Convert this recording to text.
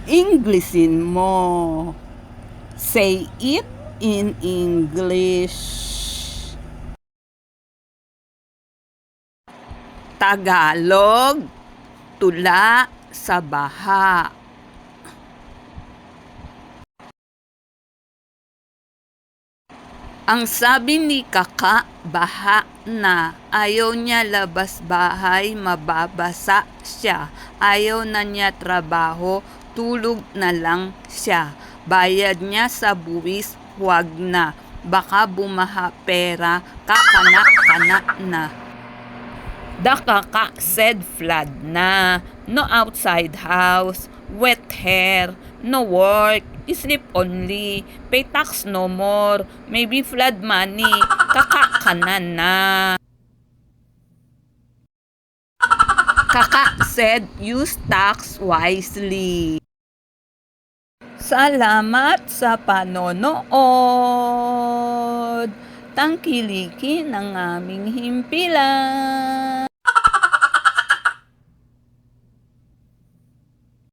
Englishin mo. Say it in English. Tagalog, tula sa baha. Ang sabi ni Kaka, baha na. Ayaw niya labas bahay, mababasa siya. Ayaw na niya trabaho, tulog na lang siya. Bayad niya sa buwis, huwag na. Baka bumaha pera, kakana-kana na. The Kaka said flood na. No outside house, wet hair, no work, sleep only, pay tax no more, maybe flood money, kakakanan na. Kaka said use tax wisely. Salamat sa panonood. Tangkilikin ang aming himpilan.